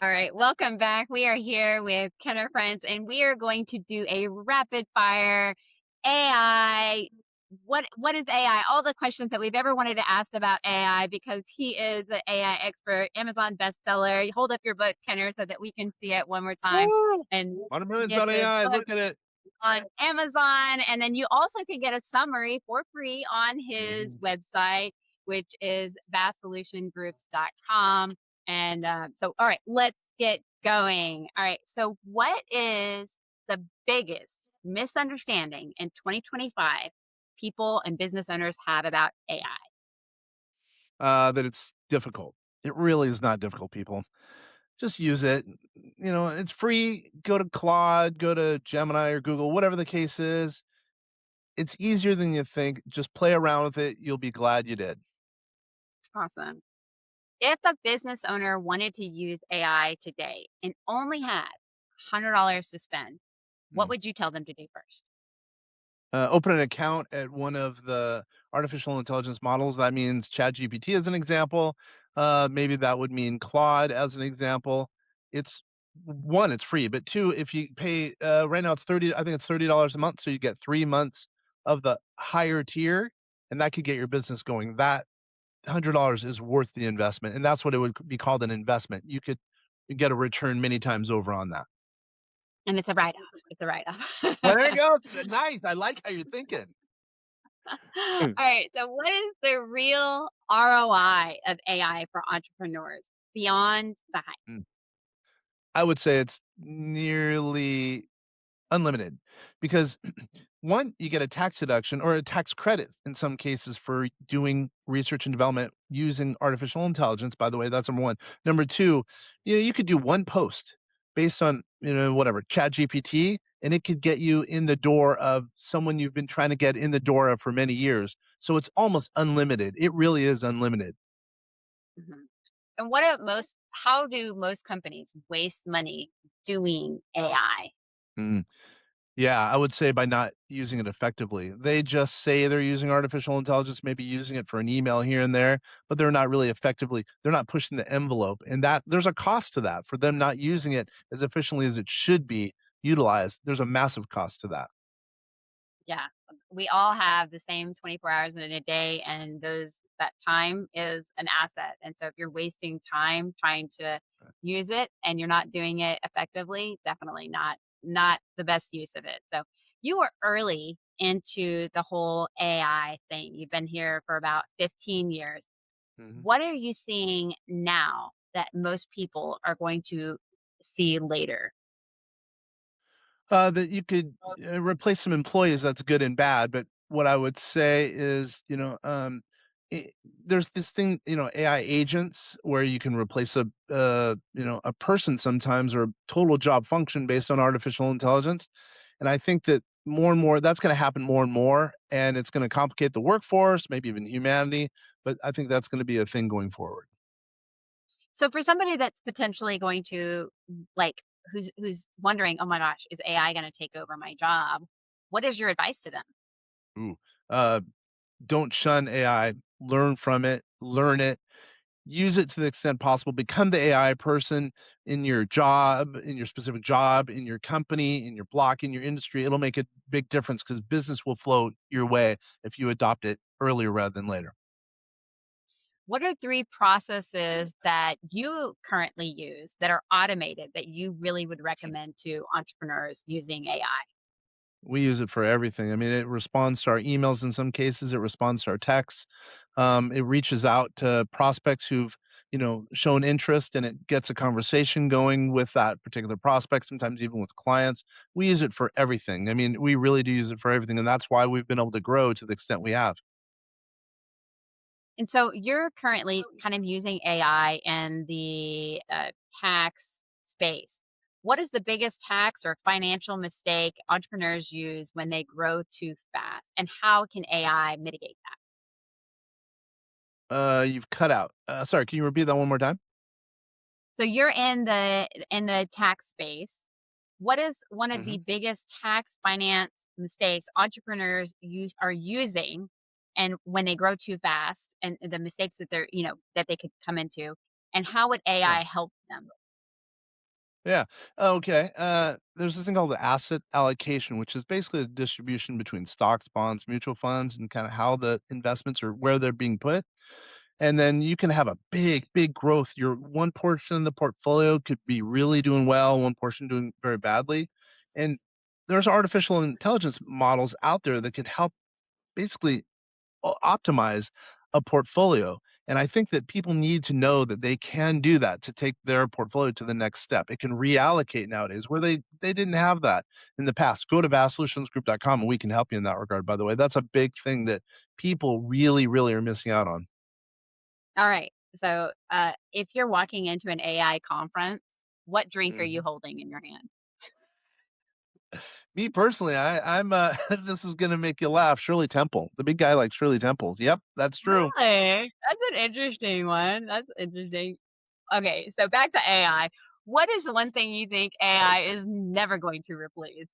All right, welcome back. We are here with Kenner Friends, and we are going to do a rapid fire AI. What is AI? All the questions that we've ever wanted to ask about AI because he is an AI expert, Amazon bestseller. You hold up your book, Kenner, so that we can see it one more time Woo! and On millions get on the AI. book Look at it. on Amazon. And then you also can get a summary for free on his Mhm. website, which is vastsolutiongroups.com. And all right, let's get going. All right. So, what is the biggest misunderstanding in 2025 people and business owners have about AI? That it's difficult. It really is not difficult, people. Just use it. It's free. Go to Claude, go to Gemini or Google, whatever the case is. It's easier than you think. Just play around with it. You'll be glad you did. Awesome. If a business owner wanted to use AI today and only had $100 to spend, what Mm. would you tell them to do first? Open an account at one of the artificial intelligence models. That means ChatGPT as an example. Maybe that would mean Claude as an example. It's one, it's free, but two, if you pay right now, it's 30. I think it's $30 a month, so you get 3 months of the higher tier, and that could get your business going. That $100 is worth the investment, and that's what it would be called, an investment. You could get a return many times over on that. And it's a write-off. It's a write-off. Well, there you go. Nice. I like how you're thinking. All right. So, what is the real ROI of AI for entrepreneurs beyond the hype? I would say it's nearly unlimited because one, you get a tax deduction or a tax credit in some cases for doing research and development using artificial intelligence. By the way, that's number one. Number two, you could do one post based on, whatever, chat GPT, and it could get you in the door of someone you've been trying to get in the door of for many years. So it's almost unlimited. It really is unlimited. Mhm. And what are how do most companies waste money doing AI? Mm. Yeah, I would say by not using it effectively. They just say they're using artificial intelligence, maybe using it for an email here and there, but they're not pushing the envelope. And that there's a cost to that for them not using it as efficiently as it should be utilized. There's a massive cost to that. Yeah. We all have the same 24 hours in a day, and that time is an asset. And so if you're wasting time trying to use it and you're not doing it effectively, definitely not the best use of it. So you were early into the whole AI thing. You've been here for about 15 years. Mhm. What are you seeing now that most people are going to see later? That you could replace some employees. That's good and bad. But what I would say is, i there's this thing, AI agents where you can replace a person sometimes or a total job function based on artificial intelligence. And I think that more and more that's going to happen more and more, and it's going to complicate the workforce, maybe even humanity. But I think that's going to be a thing going forward. So for somebody that's potentially going to like who's wondering, "Oh my gosh, is AI going to take over my job?" What is your advice to them? Ooh. Uh, don't shun AI. Learn from it. Learn it. Use it to the extent possible. Become the AI person in your job, in your specific job, in your company, in your block, in your industry. It'll make a big difference because business will flow your way if you adopt it earlier rather than later. What are 3 processes that you currently use that are automated that you really would recommend to entrepreneurs using AI? We use it for everything. I mean, it responds to our emails in some cases, it responds to our texts. It reaches out to prospects who've, shown interest, and it gets a conversation going with that particular prospect, sometimes even with clients. We use it for everything. I mean, we really do use it for everything. And that's why we've been able to grow to the extent we have. And so you're currently kind of using AI in the tax space. What is the biggest tax or financial mistake entrepreneurs use when they grow too fast? And how can AI mitigate that? You've cut out. Sorry, can you repeat that one more time? So you're in the tax space. What is one of Mhm. the biggest tax finance mistakes entrepreneurs are using and when they grow too fast and the mistakes that that they could come into, and how would Yeah. AI help them? Yeah. Okay. There's this thing called the asset allocation, which is basically the distribution between stocks, bonds, mutual funds, and kind of how the investments or where they're being put. And then you can have a big, big growth. Your one portion of the portfolio could be really doing well, one portion doing very badly. And there's artificial intelligence models out there that could help basically optimize a portfolio. And I think that people need to know that they can do that to take their portfolio to the next step. It can reallocate nowadays where they didn't have that in the past. Go to vastsolutionsgroup.com and we can help you in that regard, by the way. That's a big thing that people really, really are missing out on. All right. So, if you're walking into an AI conference, what drink are you Mhm. holding in your hand? Me personally, I'm this is gonna make you laugh. Shirley Temple. The big guy like Shirley Temple. Yep, that's true. Really? That's an interesting one. That's interesting. Okay, so back to AI. What is the one thing you think AI is never going to replace?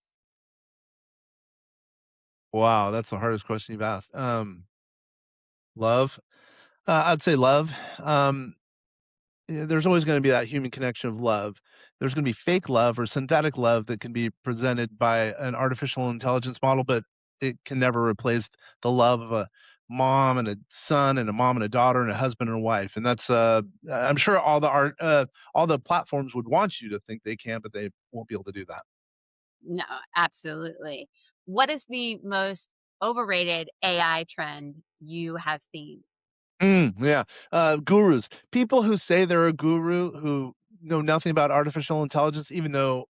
Wow, that's the hardest question you've asked. Love. I'd say love. There's always gonna be that human connection of love. There's gonna be fake love or synthetic love that can be presented by an artificial intelligence model, but it can never replace the love of a mom and a son and a mom and a daughter and a husband and a wife, and that's, I'm sure all the platforms would want you to think they can, but they won't be able to do that. No, absolutely. What is the most overrated AI trend you have seen? Yeah, gurus. People who say they're a guru who know nothing about artificial intelligence, even though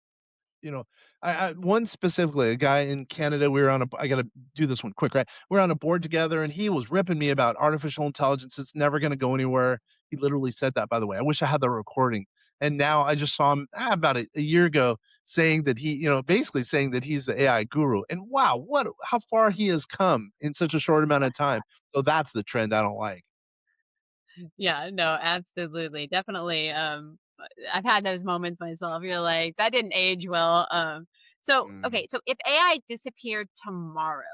you know, I one specifically, a guy in Canada, we were on a I gotta do this one quick, right? We're on a board together, and he was ripping me about artificial intelligence, it's never gonna go anywhere. He literally said that, by the way. I wish I had the recording. And now I just saw him, about a year ago saying that basically saying that he's the AI guru. And wow, how far he has come in such a short amount of time. So that's the trend I don't like. Yeah, no, absolutely. Definitely. I've had those moments myself. You're like, that didn't age well. So Mm. okay, so if AI disappeared tomorrow,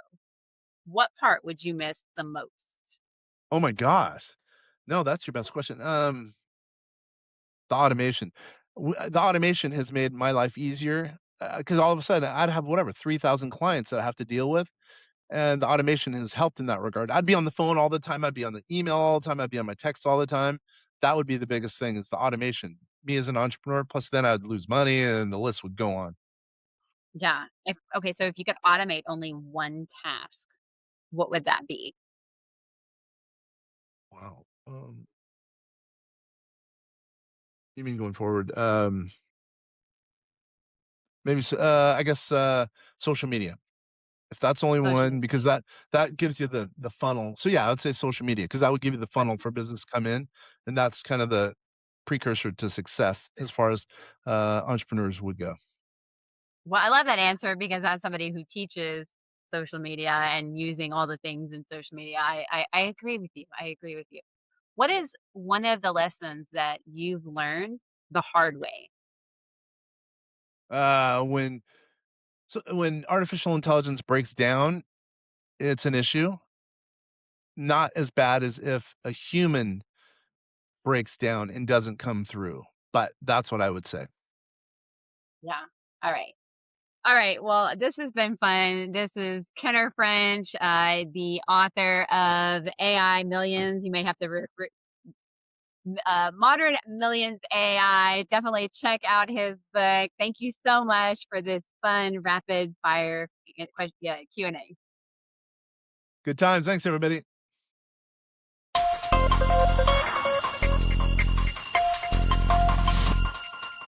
what part would you miss the most? Oh my gosh. No, that's your best question. The automation. The automation has made my life easier, because all of a sudden I'd have whatever 3,000 clients that I have to deal with, and the automation has helped in that regard. I'd be on the phone all the time, I'd be on the email all the time, I'd be on my text all the time. That would be the biggest thing is the automation. Me as an entrepreneur, plus then I'd lose money and the list would go on. Yeah. If okay, so if you could automate only one task, what would that be? Wow. You mean going forward? Maybe I guess social media. If that's only Social one, media. because that gives you the funnel. So, yeah, I would say social media because that would give you the funnel Social for business to come in, and that's kind of the precursor to success as far as, entrepreneurs would go. Well, I love that answer because as somebody who teaches social media and using all the things in social media, I agree with you. I agree with you. What is one of the lessons that you've learned the hard way? When when artificial intelligence breaks down, it's an issue, not as bad as if a human breaks down and doesn't come through, but that's what I would say. Yeah. All right. All right. Well, this has been fun. This is Kenner French, the author of AI Millions. You may have to Modern Millions AI. Definitely check out his book. Thank you so much for this fun rapid fire question, yeah, Q&A. Good times. Thanks, everybody.